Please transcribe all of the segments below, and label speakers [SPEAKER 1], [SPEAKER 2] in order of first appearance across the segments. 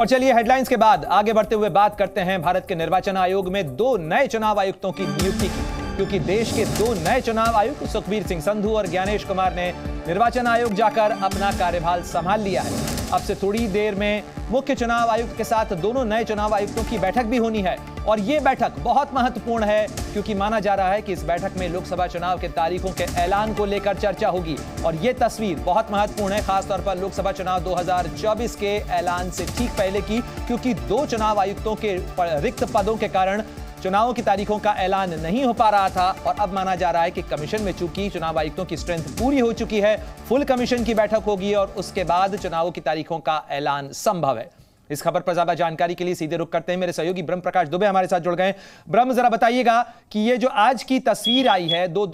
[SPEAKER 1] और चलिए हेडलाइंस के बाद आगे बढ़ते हुए बात करते हैं भारत के निर्वाचन आयोग में 2 नए चुनाव आयुक्तों की नियुक्ति की, क्योंकि देश के 2 नए चुनाव आयुक्त सुखबीर सिंह संधू और ज्ञानेश कुमार ने निर्वाचन आयोग जाकर अपना कार्यभार संभाल लिया है। अब से थोड़ी देर में मुख्य चुनाव आयुक्त के साथ दोनों नए चुनाव आयुक्तों की बैठक भी होनी है और ये बैठक बहुत महत्वपूर्ण है, क्योंकि माना जा रहा है कि इस बैठक में लोकसभा चुनाव के तारीखों के ऐलान को लेकर चर्चा होगी और ये तस्वीर बहुत महत्वपूर्ण है, खासतौर पर लोकसभा चुनाव 2024 के ऐलान से ठीक पहले की, क्योंकि 2 चुनाव आयुक्तों के रिक्त पदों के कारण चुनावों की तारीखों का ऐलान नहीं हो पा रहा था और अब माना जा रहा है कि कमीशन में चूंकि चुनाव आयुक्तों की स्ट्रेंथ पूरी हो चुकी है, फुल कमीशन की बैठक होगी और उसके बाद चुनावों की तारीखों का ऐलान संभव है। इस खबर पर ज्यादा जानकारी के लिए सीधे रुख करते हैं, मेरे सहयोगी ब्रह्म प्रकाश दुबे हमारे साथ जुड़ गए। ब्रह्म, जरा बताइएगा कि ये जो आज की तस्वीर आई है, 2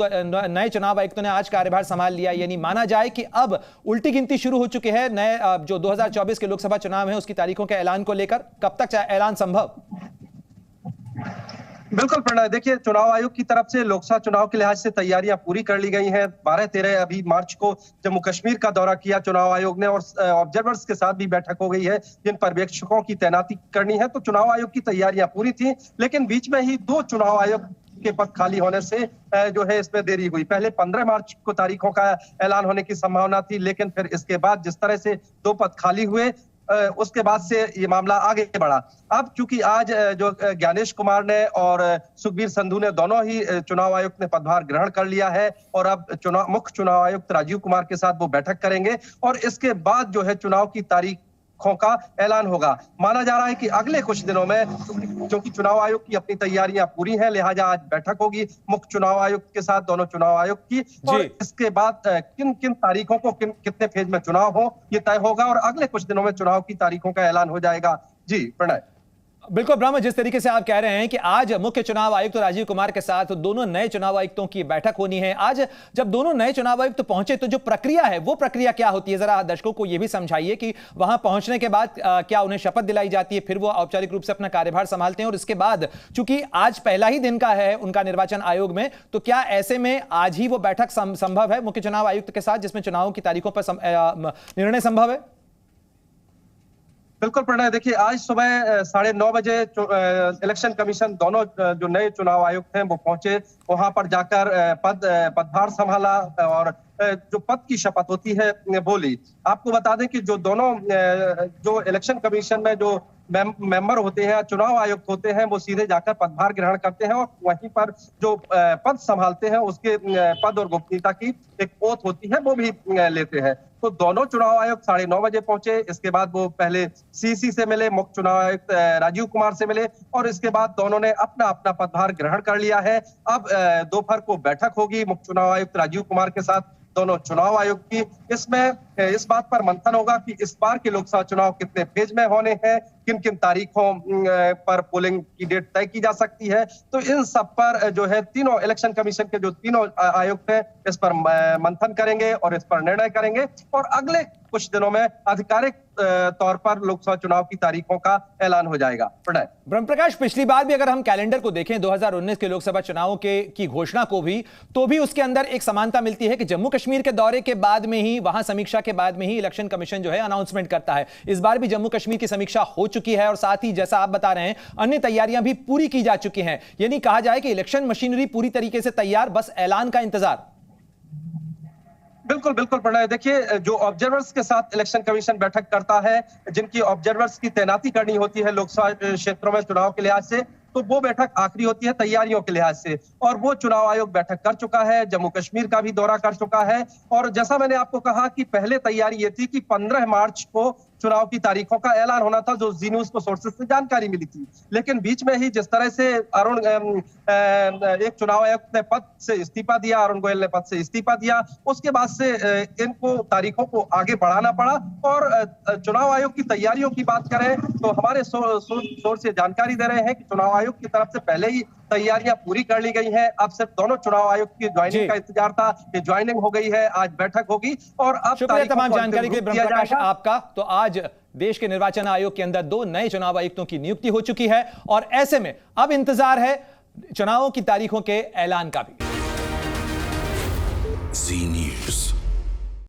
[SPEAKER 1] नए चुनाव आयुक्तों ने आज कार्यभार संभाल लिया, यानी माना जाए कि अब उल्टी गिनती शुरू हो चुकी है नए जो 2024 के लोकसभा चुनाव है उसकी तारीखों के ऐलान को लेकर, कब तक ऐलान संभव?
[SPEAKER 2] बिल्कुल प्रणय, देखिए चुनाव आयोग की तरफ से लोकसभा चुनाव के लिहाज से तैयारियां पूरी कर ली गई हैं। 12-13 अभी मार्च को जम्मू कश्मीर का दौरा किया चुनाव आयोग ने और ऑब्जर्वर्स के साथ भी बैठक हो गई है जिन पर्यवेक्षकों की तैनाती करनी है। तो चुनाव आयोग की तैयारियां पूरी थी, लेकिन बीच में ही 2 चुनाव आयोग के पद खाली होने से जो है इसमें देरी हुई। पहले 15 मार्च को तारीखों का ऐलान होने की संभावना थी, लेकिन फिर इसके बाद जिस तरह से 2 पद खाली हुए उसके बाद से ये मामला आगे बढ़ा। अब चूंकि आज जो ज्ञानेश कुमार ने और सुखबीर संधू ने दोनों ही चुनाव आयुक्त ने पदभार ग्रहण कर लिया है और अब मुख्य चुनाव आयुक्त राजीव कुमार के साथ वो बैठक करेंगे और इसके बाद जो है चुनाव की तारीख का ऐलान होगा। माना जा रहा है कि अगले कुछ दिनों में, क्योंकि चुनाव आयोग की अपनी तैयारियां पूरी हैं, लिहाजा आज बैठक होगी मुख्य चुनाव आयुक्त के साथ दोनों चुनाव आयोग की और इसके बाद किन किन तारीखों को कितने फेज में चुनाव हो ये तय होगा और अगले कुछ दिनों में चुनाव की तारीखों का ऐलान हो जाएगा। जी प्रणय।
[SPEAKER 1] बिल्कुल ब्रह्म, जिस तरीके से आप कह रहे हैं कि आज मुख्य चुनाव आयुक्त राजीव कुमार के साथ दोनों नए चुनाव आयुक्तों की बैठक होनी है, आज जब दोनों नए चुनाव आयुक्त पहुंचे तो जो प्रक्रिया है वो प्रक्रिया क्या होती है? जरा दर्शकों को यह भी समझाइए कि वहां पहुंचने के बाद क्या उन्हें शपथ दिलाई जाती है, फिर वो औपचारिक रूप से अपना कार्यभार संभालते हैं और इसके बाद चूंकि आज पहला ही दिन का है उनका निर्वाचन आयोग में, तो क्या ऐसे में आज ही वो बैठक संभव है मुख्य चुनाव आयुक्त के साथ जिसमें चुनावों की तारीखों पर निर्णय संभव है?
[SPEAKER 2] बिल्कुल प्रणय, देखिए आज सुबह 9:30 बजे इलेक्शन कमीशन दोनों जो नए चुनाव आयुक्त हैं वो पहुंचे, वहां पर जाकर पदभार संभाला और जो पद की शपथ होती है बोली। आपको बता दें कि जो दोनों जो इलेक्शन कमीशन में जो मेंबर होते हैं, चुनाव आयुक्त होते हैं, वो सीधे जाकर पदभार ग्रहण करते हैं और वहीं पर जो पद संभालते हैं उसके पद और गोपनीयता की एक ओथ होती है वो भी लेते हैं। तो दोनों चुनाव आयुक्त 9:30 बजे पहुंचे। इसके बाद वो पहले सीसी से मिले, मुख्य चुनाव आयुक्त राजीव कुमार से मिले और इसके बाद दोनों ने अपना अपना पदभार ग्रहण कर लिया है। अब दोपहर को बैठक होगी मुख्य चुनाव आयुक्त राजीव कुमार के साथ दोनों चुनाव आयोग की। इसमें इस बात पर मंथन होगा कि इस बार के लोकसभा चुनाव कितने फेज में होने हैं, किन किन तारीखों पर पोलिंग की डेट तय की जा सकती है। तो इन सब पर जो है तीनों इलेक्शन कमीशन के जो तीनों आयुक्त हैं इस पर मंथन करेंगे और इस पर निर्णय करेंगे और अगले कुछ दिनों में आधिकारिक तौर पर लोकसभा चुनाव की तारीखों का ऐलान हो जाएगा।
[SPEAKER 1] ब्रह्म प्रकाश, पिछली बार भी अगर हम कैलेंडर को देखें 2019 के लोकसभा चुनावों की घोषणा को भी, तो भी उसके अंदर एक समानता मिलती है कि जम्मू कश्मीर के दौरे के बाद में ही, वहां समीक्षा के बाद में ही इलेक्शन कमीशन जो है अनाउंसमेंट करता है। इस बार भी जम्मू कश्मीर की समीक्षा हो चुकी है और साथ ही जैसा आप बता रहे हैं अन्य तैयारियां भी पूरी की जा चुकी हैं, यानी कहा जाए कि इलेक्शन मशीनरी पूरी तरीके से तैयार, बस ऐलान का इंतजार।
[SPEAKER 2] बिल्कुल बिल्कुल प्रणय, देखिए जो ऑब्जर्वर्स के साथ इलेक्शन कमीशन बैठक करता है, जिनकी ऑब्जर्वर्स की तैनाती करनी होती है लोकसभा क्षेत्रों में चुनाव के लिहाज से, तो वो बैठक आखिरी होती है तैयारियों के लिहाज से और वो चुनाव आयोग बैठक कर चुका है, जम्मू कश्मीर का भी दौरा कर चुका है और जैसा मैंने आपको कहा कि पहले तैयारी ये थी कि 15 मार्च को चुनाव की तारीखों का ऐलान होना था, जो जी न्यूज को सोर्सेस से जानकारी मिली थी। लेकिन बीच में ही जिस तरह से एक चुनाव आयुक्त ने पद से इस्तीफा दिया, अरुण गोयल ने पद से इस्तीफा दिया, उसके बाद से इनको तारीखों को आगे बढ़ाना पड़ा और चुनाव आयोग की तैयारियों की बात करें तो हमारे सोर्स से जानकारी दे रहे हैं कि चुनाव आयोग की तरफ से पहले ही तैयारियां पूरी कर ली गई हैं। अब सिर्फ दोनों चुनाव आयुक्त की ज्वाइनिंग का इंतजार था, ये ज्वाइनिंग हो गई है, आज बैठक होगी और अब
[SPEAKER 1] शुक्रिया तमाम जानकारी के लिए ब्रह्म प्रकाश आपका। तो आज देश के निर्वाचन आयोग के अंदर 2 नए चुनाव आयुक्तों की नियुक्ति हो चुकी है और ऐसे में अब इंतजार है चुनावों की तारीखों के ऐलान का भी।